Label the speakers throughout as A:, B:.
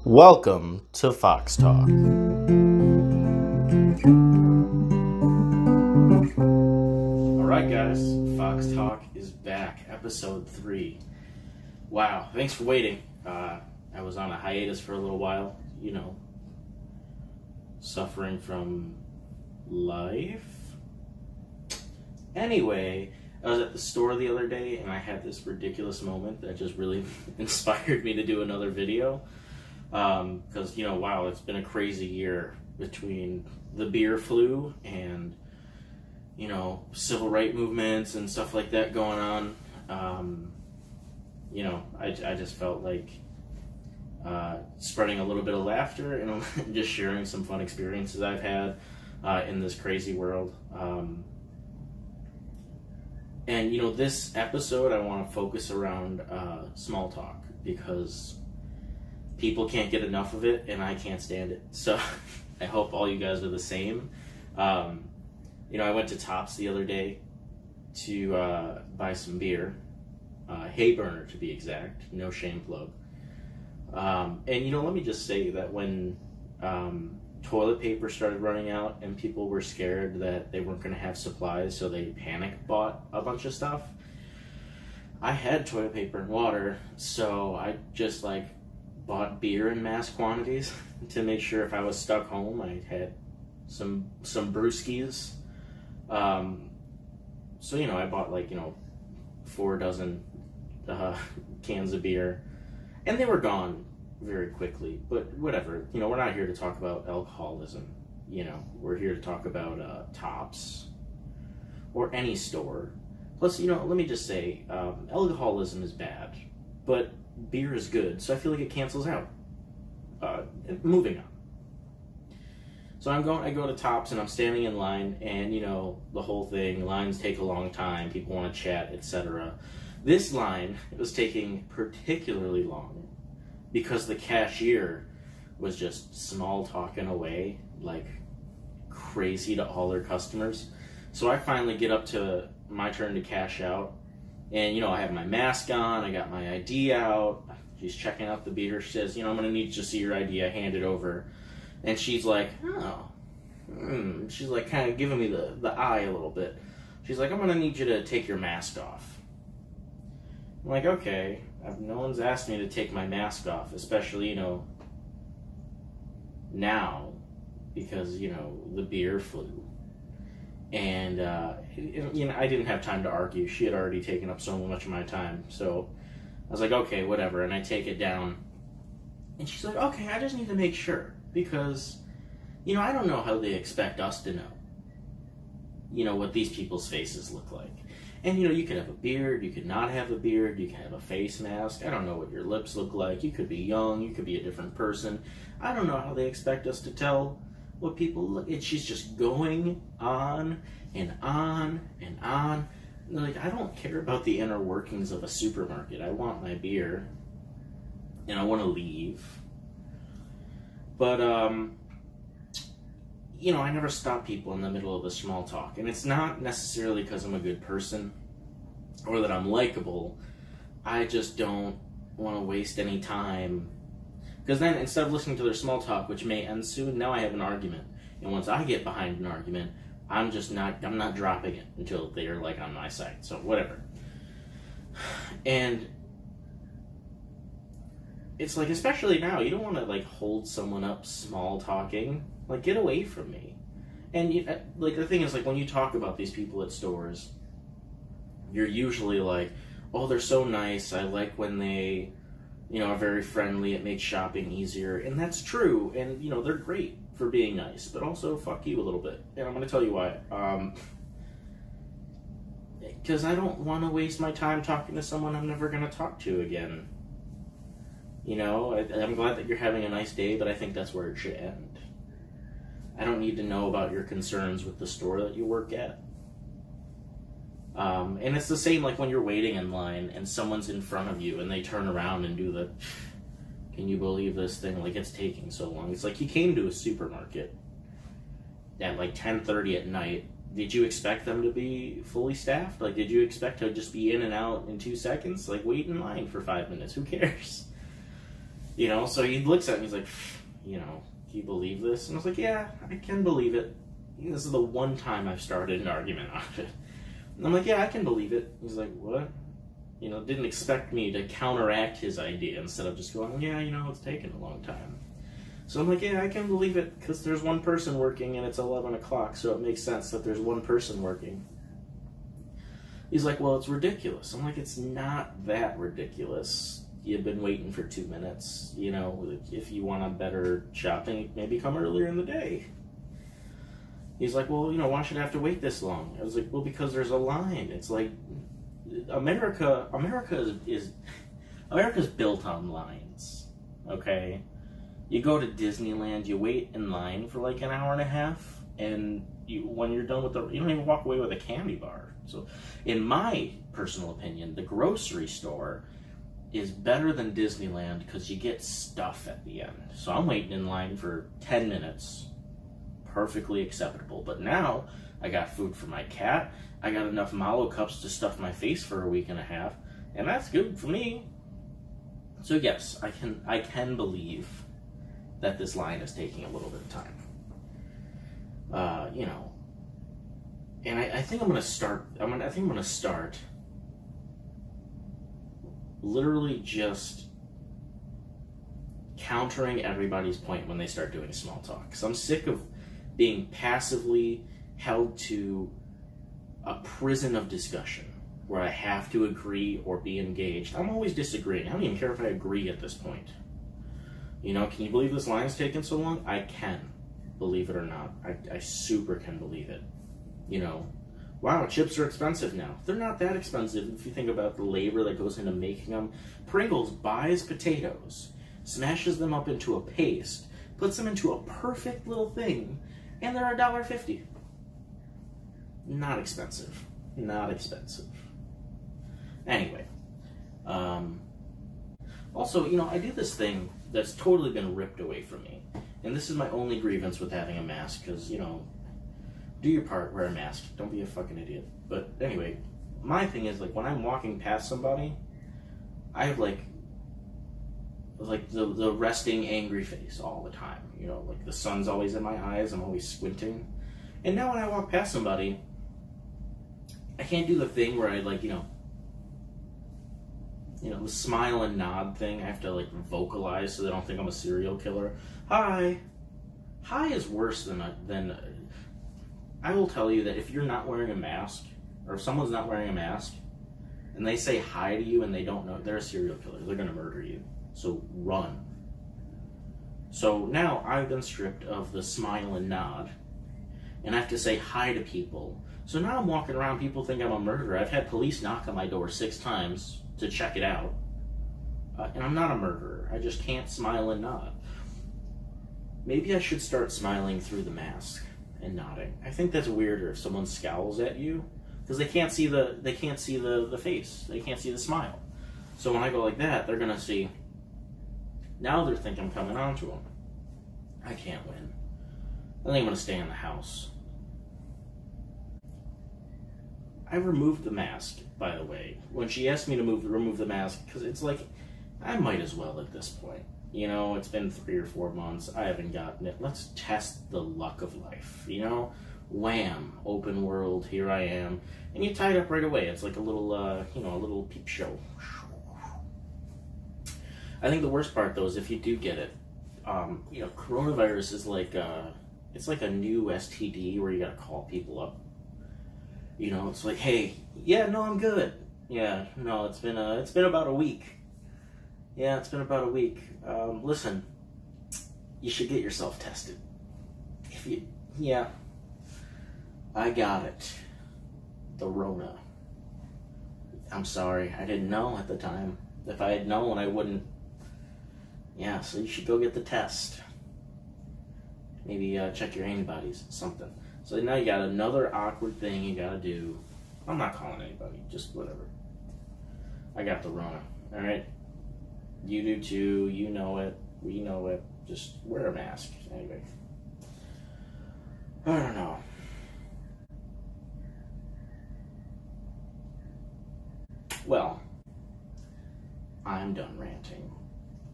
A: Welcome to FoxTalk. Alright guys, FoxTalk is back, episode 3. Wow, thanks for waiting. I was on a hiatus for a little while, suffering from life. Anyway, I was at the store the other day and I had this ridiculous moment that just really inspired me to do another video. Because, wow, it's been a crazy year between the beer flu and, civil rights movements and stuff like that going on. I just felt like spreading a little bit of laughter and just sharing some fun experiences I've had in this crazy world. And, this episode I want to focus around small talk because people can't get enough of it, and I can't stand it. So I hope all you guys are the same. I went to Tops the other day to buy some beer. Hay Burner, to be exact. No shame plug. And, let me just say that when toilet paper started running out and people were scared that they weren't going to have supplies, so they panic bought a bunch of stuff, I had toilet paper and water, so I just, bought beer in mass quantities to make sure if I was stuck home, I had some brewskis. So, I bought 4 dozen cans of beer, and they were gone very quickly, but whatever. We're not here to talk about alcoholism. We're here to talk about Tops or any store. Plus, let me just say, alcoholism is bad, but beer is good, so I feel like it cancels out. Moving on. So I go to Tops and I'm standing in line, and the whole thing, lines take a long time, people want to chat, etc. This line was taking particularly long because the cashier was just small talking away like crazy to all their customers. So I finally get up to my turn to cash out. And, I have my mask on, I got my ID out, she's checking out the beer, she says, I'm going to need to see your ID, I hand it over. And she's like, she's kind of giving me the eye a little bit. She's like, I'm going to need you to take your mask off. I'm like, okay, no one's asked me to take my mask off, especially, now, because, the beer flu. And, I didn't have time to argue. She had already taken up so much of my time. So I was like, okay, whatever. And I take it down. And she's like, okay, I just need to make sure. Because, I don't know how they expect us to know, what these people's faces look like. And, you could have a beard. You could not have a beard. You could have a face mask. I don't know what your lips look like. You could be young. You could be a different person. I don't know how they expect us to tell what people look at. She's just going on and on and on. I don't care about the inner workings of a supermarket. I want my beer and I want to leave. But, I never stop people in the middle of a small talk. And it's not necessarily because I'm a good person or that I'm likable. I just don't want to waste any time. Because then, instead of listening to their small talk, which may end soon, now I have an argument. And once I get behind an argument, I'm not dropping it until they're, on my side. So, whatever. And it's especially now, you don't want to, hold someone up small talking. Get away from me. And, the thing is, when you talk about these people at stores, you're usually oh, they're so nice, I like when they are very friendly, it makes shopping easier, and that's true, and, they're great for being nice, but also fuck you a little bit, and I'm going to tell you why. Because I don't want to waste my time talking to someone I'm never going to talk to again. I'm glad that you're having a nice day, but I think that's where it should end. I don't need to know about your concerns with the store that you work at. And it's the same when you're waiting in line and someone's in front of you and they turn around and do the, can you believe this thing? It's taking so long. It's you came to a supermarket at 10:30 at night. Did you expect them to be fully staffed? Did you expect to just be in and out in 2 seconds? Wait in line for 5 minutes. Who cares? So he looks at me, he's like, do you believe this? And I was like, yeah, I can believe it. This is the one time I've started an argument on it. And I'm like, yeah, I can believe it. He's like, what? Didn't expect me to counteract his idea instead of just going, yeah, it's taken a long time. So I'm like, yeah, I can believe it because there's one person working and it's 11 o'clock, so it makes sense that there's one person working. He's like, well, it's ridiculous. I'm like, it's not that ridiculous. You've been waiting for 2 minutes. If you want a better shopping, maybe come earlier in the day. He's like, well, why should I have to wait this long? I was like, well, because there's a line. It's like, America's built on lines, okay? You go to Disneyland, you wait in line for like an hour and a half, and when you're done with you don't even walk away with a candy bar. So, in my personal opinion, the grocery store is better than Disneyland because you get stuff at the end. So I'm waiting in line for 10 minutes. Perfectly acceptable. But now, I got food for my cat. I got enough Mallow cups to stuff my face for a week and a half. And that's good for me. So yes, I can believe that this line is taking a little bit of time. And I think I'm gonna start. I think I'm gonna start literally just countering everybody's point when they start doing small talk. Because I'm sick of being passively held to a prison of discussion where I have to agree or be engaged. I'm always disagreeing. I don't even care if I agree at this point. Can you believe this line is taking so long? I can, believe it or not. I super can believe it. Wow, chips are expensive now. They're not that expensive if you think about the labor that goes into making them. Pringles buys potatoes, smashes them up into a paste, puts them into a perfect little thing, and they're $1.50. Not expensive. Not expensive. Anyway. Also, I do this thing that's totally been ripped away from me. And this is my only grievance with having a mask, because, do your part, wear a mask. Don't be a fucking idiot. But anyway, my thing is, when I'm walking past somebody, I have, the resting angry face all the time. The sun's always in my eyes, I'm always squinting. And now when I walk past somebody, I can't do the thing where I, the smile and nod thing. I have to, vocalize so they don't think I'm a serial killer. Hi. Hi is worse than I will tell you that if you're not wearing a mask, or if someone's not wearing a mask, and they say hi to you and they don't know, they're a serial killer. They're going to murder you. So run. So now I've been stripped of the smile and nod, and I have to say hi to people. So now I'm walking around, people think I'm a murderer. I've had police knock on my door 6 times to check it out. And I'm not a murderer. I just can't smile and nod. Maybe I should start smiling through the mask and nodding. I think that's weirder if someone scowls at you, because they can't see the face. They can't see the smile. So when I go like that, they're gonna see. Now they're thinking I'm coming on to them. I can't win. I think I'm gonna stay in the house. I removed the mask, by the way, when she asked me to remove the mask, because it's I might as well at this point. It's been 3 or 4 months. I haven't gotten it. Let's test the luck of life. Wham, open world, here I am. And you tie it up right away. It's like a little, a little peep show. I think the worst part, though, is if you do get it, coronavirus is it's like a new STD where you gotta call people up. It's like, hey, yeah, no, I'm good. Yeah, no, it's been about a week. Yeah, it's been about a week. Listen, you should get yourself tested. Yeah, I got it. The Rona. I'm sorry, I didn't know at the time. If I had known, I wouldn't. Yeah, so you should go get the test. Maybe check your antibodies, something. So now you got another awkward thing you gotta do. I'm not calling anybody, just whatever. I got the Rona, alright? You do too, you know it, we know it. Just wear a mask, anyway. I don't know. Well, I'm done ranting.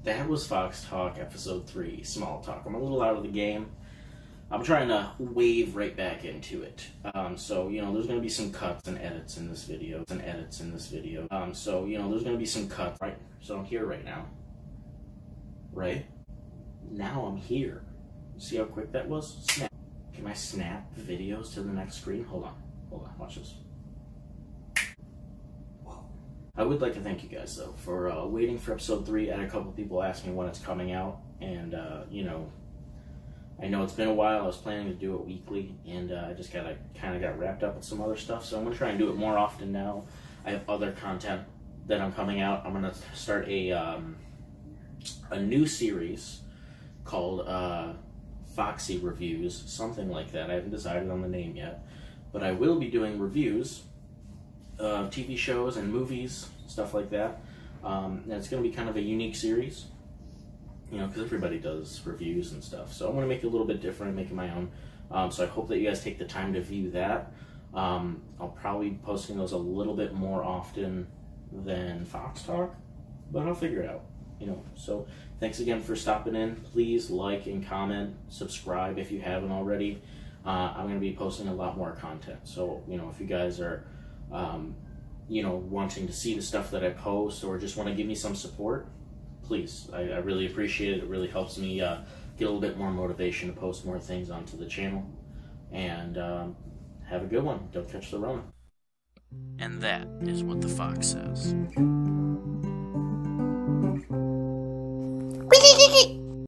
A: that was Fox Talk episode 3, Small Talk. I'm a little out of the game. I'm trying to wave right back into it. So, you know, there's going to be some cuts and edits in this video. So, you know, there's going to be some cuts. Right? So I'm here right now. Right? Now I'm here. See how quick that was? Snap. Can I snap videos to the next screen? Hold on. Watch this. Whoa. I would like to thank you guys, though, for waiting for episode 3. I had a couple people ask me when it's coming out. And, you know, I know it's been a while. I was planning to do it weekly, and I just kind of got wrapped up with some other stuff. So I'm gonna try and do it more often now. I have other content that I'm coming out. I'm gonna start a new series called Foxy Reviews, something like that. I haven't decided on the name yet, but I will be doing reviews of TV shows and movies, stuff like that. And it's gonna be kind of a unique series. You know, because everybody does reviews and stuff. So I'm going to make it a little bit different, make it my own. So I hope that you guys take the time to view that. I'll probably be posting those a little bit more often than Fox Talk, but I'll figure it out. You know, so thanks again for stopping in. Please like and comment, subscribe if you haven't already. I'm going to be posting a lot more content. So, you know, if you guys are, you know, wanting to see the stuff that I post or just want to give me some support, please, I really appreciate it. It really helps me get a little bit more motivation to post more things onto the channel. And have a good one. Don't catch the Rona. And that is what the fox says.